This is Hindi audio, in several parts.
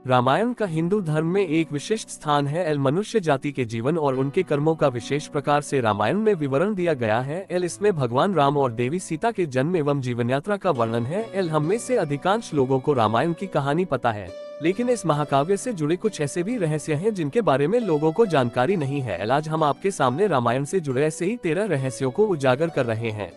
रामायण का हिंदू धर्म में एक विशिष्ट स्थान है। मनुष्य जाति के जीवन और उनके कर्मों का विशेष प्रकार से रामायण में विवरण दिया गया है। इसमें भगवान राम और देवी सीता के जन्म एवं जीवन यात्रा का वर्णन है। हम में से अधिकांश लोगों को रामायण की कहानी पता है, लेकिन इस महाकाव्य से जुड़े कुछ ऐसे भी रहस्य हैं जिनके बारे में लोगों को जानकारी नहीं है। आज हम आपके सामने रामायण से जुड़े ऐसे ही 13 रहस्यों को उजागर कर रहे हैं।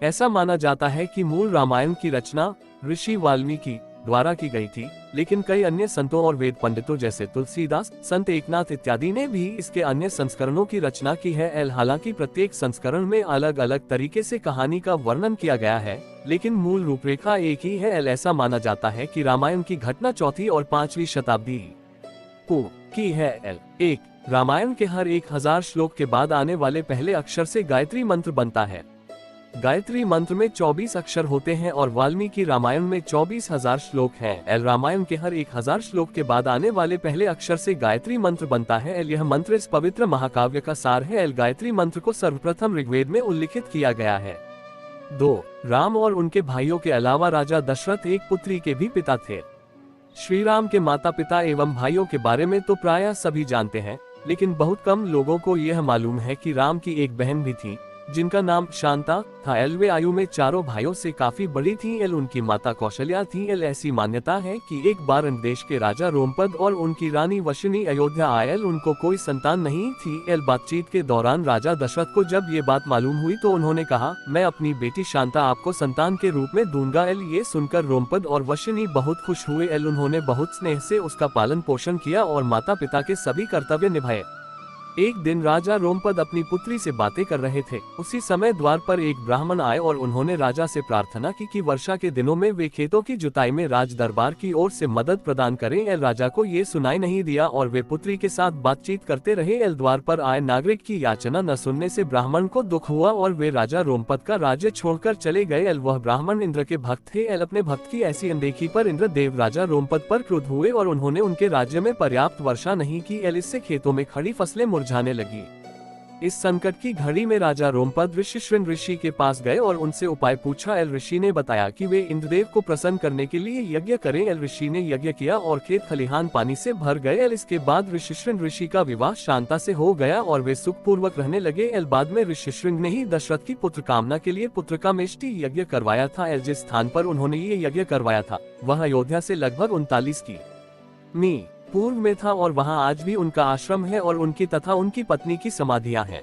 ऐसा माना जाता है कि मूल रामायण की रचना ऋषि वाल्मीकि द्वारा की गई थी, लेकिन कई अन्य संतों और वेद पंडितों जैसे तुलसीदास, संत एकनाथ इत्यादि ने भी इसके अन्य संस्करणों की रचना की है। हालांकि प्रत्येक संस्करण में अलग अलग तरीके से कहानी का वर्णन किया गया है, लेकिन मूल रूपरेखा एक ही है। ऐसा माना जाता है कि रामायण की घटना 4वीं और 5वीं शताब्दी की है। 1. रामायण के हर 1000 श्लोक के बाद आने वाले पहले अक्षर से गायत्री मंत्र बनता है। गायत्री मंत्र में 24 अक्षर होते हैं और वाल्मीकि रामायण में 24,000 श्लोक हैं। रामायण के हर 1000 श्लोक के बाद आने वाले पहले अक्षर से गायत्री मंत्र बनता है। यह मंत्र इस पवित्र महाकाव्य का सार है। गायत्री मंत्र को सर्वप्रथम ऋग्वेद में उल्लिखित किया गया है। 2. राम और उनके भाइयों के अलावा राजा दशरथ एक पुत्री के भी पिता थे। श्री राम के माता पिता एवं भाइयों के बारे में तो प्रायः सभी जानते हैं, लेकिन बहुत कम लोगों को यह मालूम है कि राम की एक बहन भी थी जिनका नाम शांता था। वे आयु में चारों भाइयों से काफी बड़ी थी। उनकी माता कौशल्या थी। ऐसी मान्यता है कि एक बार देश के राजा रोमपद और उनकी रानी वशिनी अयोध्या आए। उनको कोई संतान नहीं थी। बातचीत के दौरान राजा दशरथ को जब ये बात मालूम हुई तो उन्होंने कहा, मैं अपनी बेटी शांता आपको संतान के रूप में दूंगा। ये सुनकर रोमपद और वशिनी बहुत खुश हुए। उन्होंने बहुत स्नेह से उसका पालन पोषण किया और माता पिता के सभी कर्तव्य निभाए। एक दिन राजा रोमपद अपनी पुत्री से बातें कर रहे थे। उसी समय द्वार पर एक ब्राह्मण आए और उन्होंने राजा से प्रार्थना की कि वर्षा के दिनों में वे खेतों की जुताई में राज दरबार की ओर से मदद प्रदान करें। राजा को ये सुनाई नहीं दिया और वे पुत्री के साथ बातचीत करते रहे। द्वार पर आए नागरिक की याचना न सुनने से ब्राह्मण को दुख हुआ और वे राजा रोमपद का राज्य छोड़कर चले गए। वह ब्राह्मण इंद्र के भक्त थे। अपने भक्त की ऐसी अनदेखी पर इंद्र देव राजा रोमपद पर क्रुद्ध हुए और उन्होंने उनके राज्य में पर्याप्त वर्षा नहीं की। इससे खेतों में खड़ी फसलें मुरझाने लगी। इस संकट की घड़ी में राजा रोमपद ऋषिशृंग ऋषि के पास गए और उनसे उपाय पूछा। ऋषि ने बताया कि वे इंद्रदेव को प्रसन्न करने के लिए यज्ञ करें। ऋषि ने यज्ञ किया और खेत खलिहान पानी से भर गए। इसके बाद ऋषिशृंग ऋषि का विवाह शांता से हो गया और वे सुखपूर्वक रहने लगे। बाद में ऋषिशृंग ने ही दशरथ की पुत्र कामना के लिए पुत्रकामेष्टि यज्ञ करवाया था। जिस स्थान पर उन्होंने ये यज्ञ करवाया था वह अयोध्या से लगभग 39 की पूर्व में था और वहां आज भी उनका आश्रम है और उनकी तथा उनकी पत्नी की समाधियां हैं।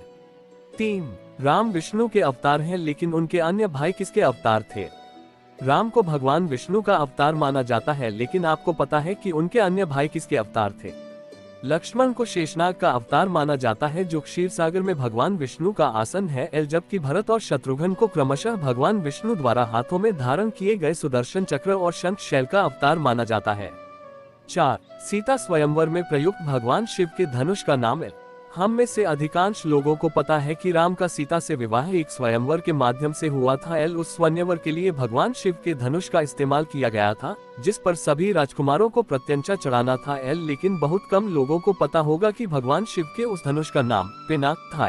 3. राम विष्णु के अवतार हैं, लेकिन उनके अन्य भाई किसके अवतार थे? राम को भगवान विष्णु का अवतार माना जाता है, लेकिन आपको पता है कि उनके अन्य भाई किसके अवतार थे? लक्ष्मण को शेषनाग का अवतार माना जाता है, जो क्षीर सागर में भगवान विष्णु का आसन है। जबकि भरत और शत्रुघ्न को क्रमशः भगवान विष्णु द्वारा हाथों में धारण किए गए सुदर्शन चक्र और शंख शैल का अवतार माना जाता है। 4. सीता स्वयंवर में प्रयुक्त भगवान शिव के धनुष का नाम है। हम में से अधिकांश लोगों को पता है कि राम का सीता से विवाह एक स्वयंवर के माध्यम से हुआ था। उस स्वयंवर के लिए भगवान शिव के धनुष का इस्तेमाल किया गया था, जिस पर सभी राजकुमारों को प्रत्यंचा चढ़ाना था। लेकिन बहुत कम लोगों को पता होगा कि भगवान शिव के उस धनुष का नाम पिनाक था।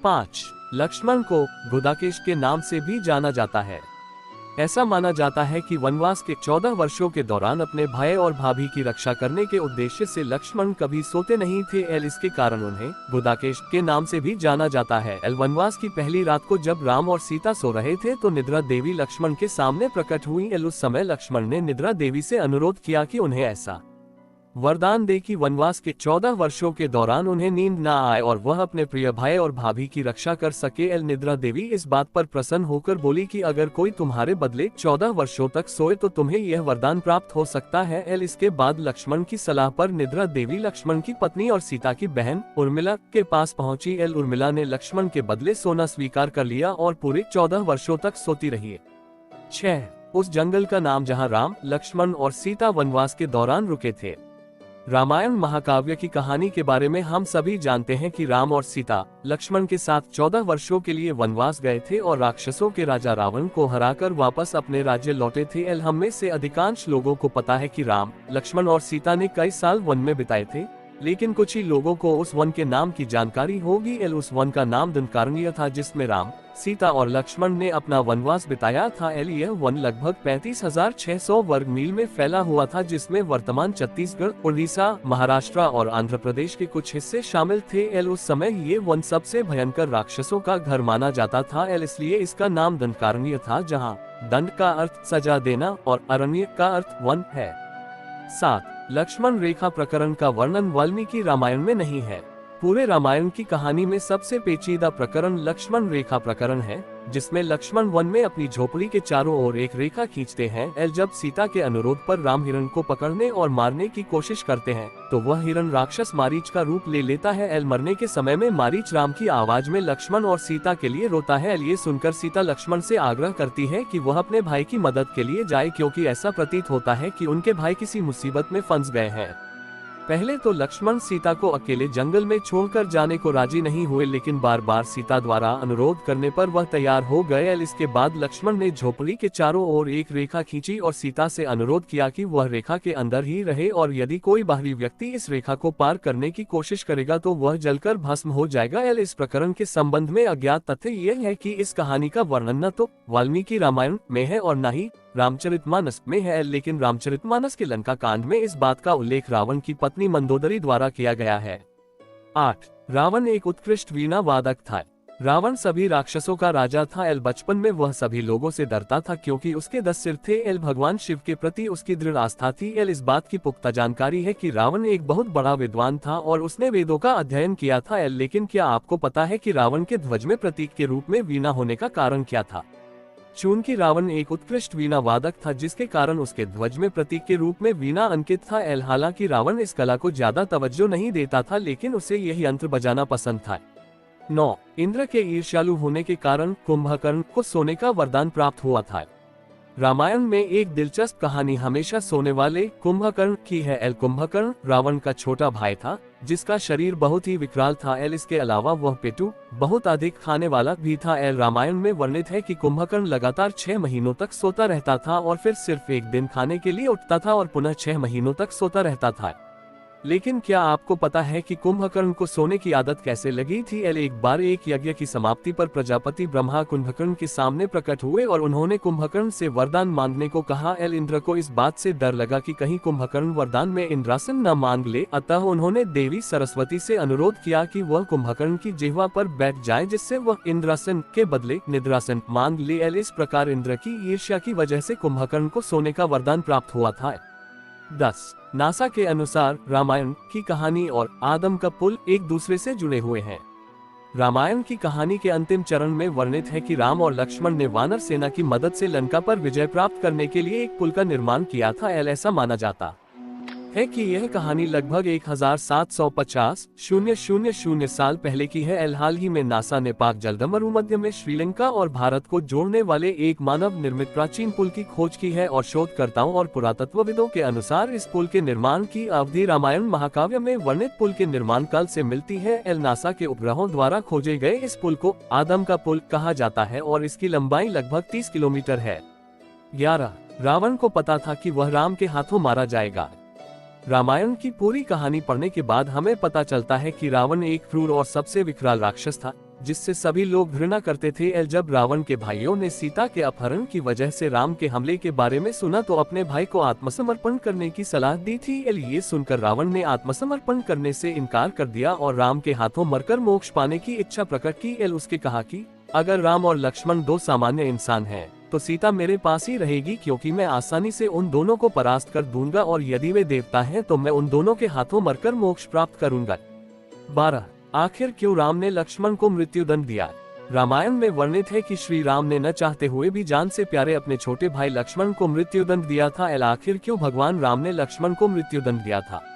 5. लक्ष्मण को गुदाकेश के नाम से भी जाना जाता है। ऐसा माना जाता है कि वनवास के 14 वर्षों के दौरान अपने भाई और भाभी की रक्षा करने के उद्देश्य से लक्ष्मण कभी सोते नहीं थे। इसके कारण उन्हें गुदाकेश के नाम से भी जाना जाता है। वनवास की पहली रात को जब राम और सीता सो रहे थे तो निद्रा देवी लक्ष्मण के सामने प्रकट हुई। उस समय लक्ष्मण ने निद्रा देवी से अनुरोध किया कि उन्हें ऐसा वरदान दे कि वनवास के 14 वर्षों के दौरान उन्हें नींद न आए और वह अपने प्रिय भाई और भाभी की रक्षा कर सके। निद्रा देवी इस बात पर प्रसन्न होकर बोली कि अगर कोई तुम्हारे बदले 14 वर्षों तक सोए तो तुम्हें यह वरदान प्राप्त हो सकता है। इसके बाद लक्ष्मण की सलाह पर निद्रा देवी लक्ष्मण की पत्नी और सीता की बहन उर्मिला के पास पहुंची। उर्मिला ने लक्ष्मण के बदले सोना स्वीकार कर लिया और पूरे 14 वर्षों तक सोती रही। 6. उस जंगल का नाम जहाँ राम, लक्ष्मण और सीता वनवास के दौरान रुके थे। रामायण महाकाव्य की कहानी के बारे में हम सभी जानते हैं कि राम और सीता लक्ष्मण के साथ 14 वर्षों के लिए वनवास गए थे और राक्षसों के राजा रावण को हराकर वापस अपने राज्य लौटे थे। हम में से अधिकांश लोगों को पता है कि राम, लक्ष्मण और सीता ने कई साल वन में बिताए थे, लेकिन कुछ ही लोगों को उस वन के नाम की जानकारी होगी। उस वन का नाम दंडकारण्य था, जिसमें राम, सीता और लक्ष्मण ने अपना वनवास बिताया था। यह वन लगभग 35,600 वर्ग मील में फैला हुआ था, जिसमें वर्तमान छत्तीसगढ़, उड़ीसा, महाराष्ट्र और आंध्र प्रदेश के कुछ हिस्से शामिल थे। उस समय ये वन सबसे भयंकर राक्षसों का घर माना जाता था, इसलिए इसका नाम दंडकारण्य था, जहाँ दंड का अर्थ सजा देना और अरण्य का अर्थ वन है। 7. लक्ष्मण रेखा प्रकरण का वर्णन वाल्मीकि रामायण में नहीं है। पूरे रामायण की कहानी में सबसे पेचीदा प्रकरण लक्ष्मण रेखा प्रकरण है, जिसमें लक्ष्मण वन में अपनी झोपड़ी के चारों ओर एक रेखा खींचते हैं। जब सीता के अनुरोध पर राम हिरण को पकड़ने और मारने की कोशिश करते हैं, तो वह हिरण राक्षस मारीच का रूप ले लेता है। मरने के समय में मारीच राम की आवाज में लक्ष्मण और सीता के लिए रोता है। ये सुनकर सीता लक्ष्मण से आग्रह करती है कि वह अपने भाई की मदद के लिए जाए, क्योंकि ऐसा प्रतीत होता है कि उनके भाई किसी मुसीबत में फंस गए हैं। पहले तो लक्ष्मण सीता को अकेले जंगल में छोड़कर जाने को राजी नहीं हुए, लेकिन बार बार सीता द्वारा अनुरोध करने पर वह तैयार हो गए। इसके बाद लक्ष्मण ने झोपड़ी के चारों ओर एक रेखा खींची और सीता से अनुरोध किया कि वह रेखा के अंदर ही रहे, और यदि कोई बाहरी व्यक्ति इस रेखा को पार करने की कोशिश करेगा तो वह जलकर भस्म हो जाएगा। इस प्रकरण के संबंध में अज्ञात तथ्य यह है कि इस कहानी का वर्णन न तो वाल्मीकि रामायण में है और न ही रामचरितमानस में है, लेकिन रामचरितमानस के लंका कांड में इस बात का उल्लेख रावण की पत्नी मंदोदरी द्वारा किया गया है। 8. रावण एक उत्कृष्ट वीणा वादक था। रावण सभी राक्षसों का राजा था। बचपन में वह सभी लोगों से डरता था, क्योंकि उसके 10 सिर थे। भगवान शिव के प्रति उसकी दृढ़ आस्था थी। इस बात की पुख्ता जानकारी है कि रावण एक बहुत बड़ा विद्वान था और उसने वेदों का अध्ययन किया था। लेकिन क्या आपको पता है कि रावण के ध्वज में प्रतीक के रूप में वीणा होने का कारण क्या था? चूंकि रावण एक उत्कृष्ट वीणा वादक था, जिसके कारण उसके ध्वज में प्रतीक के रूप में वीणा अंकित था। हालांकि रावण इस कला को ज्यादा तवज्जो नहीं देता था, लेकिन उसे यही यंत्र बजाना पसंद था। 9. इंद्र के ईर्ष्यालु होने के कारण कुंभकर्ण को सोने का वरदान प्राप्त हुआ था। रामायण में एक दिलचस्प कहानी हमेशा सोने वाले कुंभकर्ण की है। कुंभकर्ण रावण का छोटा भाई था, जिसका शरीर बहुत ही विकराल था। इसके अलावा वह पेटू बहुत अधिक खाने वाला भी था। रामायण में वर्णित है कि कुंभकर्ण लगातार 6 महीनों तक सोता रहता था और फिर सिर्फ एक दिन खाने के लिए उठता था और पुनः 6 महीनों तक सोता रहता था। लेकिन क्या आपको पता है कि कुंभकर्ण को सोने की आदत कैसे लगी थी? एक बार एक यज्ञ की समाप्ति पर प्रजापति ब्रह्मा कुंभकर्ण के सामने प्रकट हुए और उन्होंने कुंभकर्ण से वरदान मांगने को कहा। इंद्र को इस बात से डर लगा कि कहीं कुंभकर्ण वरदान में इंद्रासन न मांग ले, अतः उन्होंने देवी सरस्वती से अनुरोध किया कि वह कुंभकर्ण की जिह्वा पर बैठ जाए, जिससे वह इंद्रासन के बदले निद्रासन मांग ले। इस प्रकार इंद्र की ईर्ष्या की वजह से कुंभकर्ण को सोने का वरदान प्राप्त हुआ था। 10. नासा के अनुसार रामायण की कहानी और आदम का पुल एक दूसरे से जुड़े हुए हैं। रामायण की कहानी के अंतिम चरण में वर्णित है कि राम और लक्ष्मण ने वानर सेना की मदद से लंका पर विजय प्राप्त करने के लिए एक पुल का निर्माण किया था। ऐसा माना जाता है कि यह कहानी लगभग 1750 साल पहले की है। हाल ही में नासा ने पाक जलदमरुमध्य में श्रीलंका और भारत को जोड़ने वाले एक मानव निर्मित प्राचीन पुल की खोज की है और शोधकर्ताओं और पुरातत्वविदों के अनुसार इस पुल के निर्माण की अवधि रामायण महाकाव्य में वर्णित पुल के निर्माण काल से मिलती है। नासा के उपग्रहों द्वारा खोजे गए इस पुल को आदम का पुल कहा जाता है और इसकी लंबाई लगभग 30 किलोमीटर है। 11. रावण को पता था कि वह राम के हाथों मारा जाएगा। रामायण की पूरी कहानी पढ़ने के बाद हमें पता चलता है कि रावण एक क्रूर और सबसे विकराल राक्षस था, जिससे सभी लोग घृणा करते थे। जब रावण के भाइयों ने सीता के अपहरण की वजह से राम के हमले के बारे में सुना तो अपने भाई को आत्मसमर्पण करने की सलाह दी थी। ये सुनकर रावण ने आत्मसमर्पण करने से इनकार कर दिया और राम के हाथों मरकर मोक्ष पाने की इच्छा प्रकट की। उसके कहा कि अगर राम और लक्ष्मण 2 सामान्य इंसान हैं, तो सीता मेरे पास ही रहेगी, क्योंकि मैं आसानी से उन दोनों को परास्त कर दूंगा, और यदि वे देवता हैं तो मैं उन दोनों के हाथों मरकर मोक्ष प्राप्त करूंगा। 12. आखिर क्यों राम ने लक्ष्मण को मृत्युदंड दिया? रामायण में वर्णित है कि श्री राम ने न चाहते हुए भी जान से प्यारे अपने छोटे भाई लक्ष्मण को मृत्युदंड दिया था। आखिर क्यों भगवान राम ने लक्ष्मण को मृत्युदंड दिया था?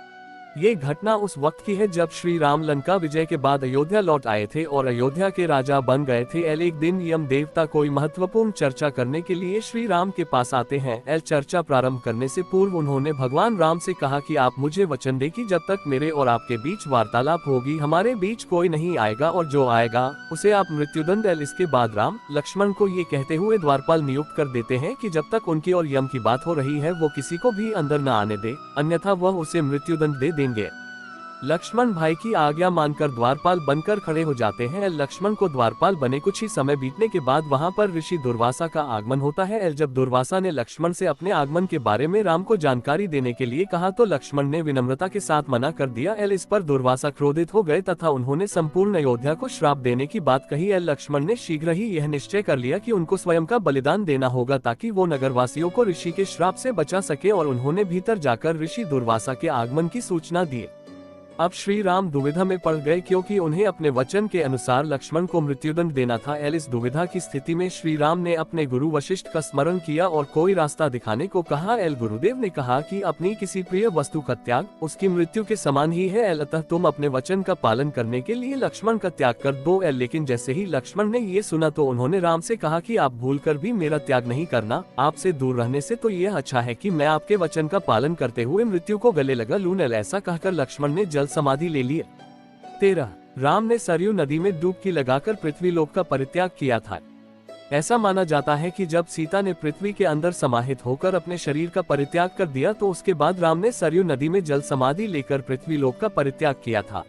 ये घटना उस वक्त की है जब श्री राम लंका विजय के बाद अयोध्या लौट आए थे और अयोध्या के राजा बन गए थे। एक दिन यम देवता कोई महत्वपूर्ण चर्चा करने के लिए श्री राम के पास आते हैं। चर्चा प्रारंभ करने से पूर्व उन्होंने भगवान राम से कहा कि आप मुझे वचन दें कि जब तक मेरे और आपके बीच वार्तालाप होगी, हमारे बीच कोई नहीं आएगा, और जो आएगा उसे आप मृत्युदंड। इसके बाद राम लक्ष्मण को ये कहते हुए द्वारपाल नियुक्त कर देते हैं कि जब तक उनकी और यम की बात हो रही है वो किसी को भी अंदर न आने दे, अन्यथा वह उसे मृत्युदंड दे देंगे। लक्ष्मण भाई की आज्ञा मानकर द्वारपाल बनकर खड़े हो जाते हैं। लक्ष्मण को द्वारपाल बने कुछ ही समय बीतने के बाद वहां पर ऋषि दुर्वासा का आगमन होता है। जब दुर्वासा ने लक्ष्मण से अपने आगमन के बारे में राम को जानकारी देने के लिए कहा तो लक्ष्मण ने विनम्रता के साथ मना कर दिया। इस पर दुर्वासा क्रोधित हो गए तथा उन्होंने संपूर्ण अयोध्या को श्राप देने की बात कही। लक्ष्मण ने शीघ्र ही यह निश्चय कर लिया कि उनको स्वयं का बलिदान देना होगा ताकि वो नगरवासियों को ऋषि के श्राप से बचा सके, और उन्होंने भीतर जाकर ऋषि दुर्वासा के आगमन की सूचना दी। अब श्री राम दुविधा में पड़ गए क्योंकि उन्हें अपने वचन के अनुसार लक्ष्मण को मृत्युदंड देना था। इस दुविधा की स्थिति में श्री राम ने अपने गुरु वशिष्ठ का स्मरण किया और कोई रास्ता दिखाने को कहा। गुरुदेव ने कहा कि अपनी किसी प्रिय वस्तु का त्याग उसकी मृत्यु के समान ही है। अतः तुम अपने वचन का पालन करने के लिए लक्ष्मण का त्याग कर दो। लेकिन जैसे ही लक्ष्मण ने ये सुना तो उन्होंने राम से कहा कि आप भूलकर भी मेरा त्याग नहीं करना। आपसे दूर रहने से तो यह अच्छा है कि मैं आपके वचन का पालन करते हुए मृत्यु को गले लगा लूं। ऐसा कहकर लक्ष्मण ने जल समाधि ले लिया। 13 राम ने सरयू नदी में डुबकी लगाकर पृथ्वीलोक का परित्याग किया था। ऐसा माना जाता है कि जब सीता ने पृथ्वी के अंदर समाहित होकर अपने शरीर का परित्याग कर दिया तो उसके बाद राम ने सरयू नदी में जल समाधि लेकर पृथ्वीलोक का परित्याग किया था।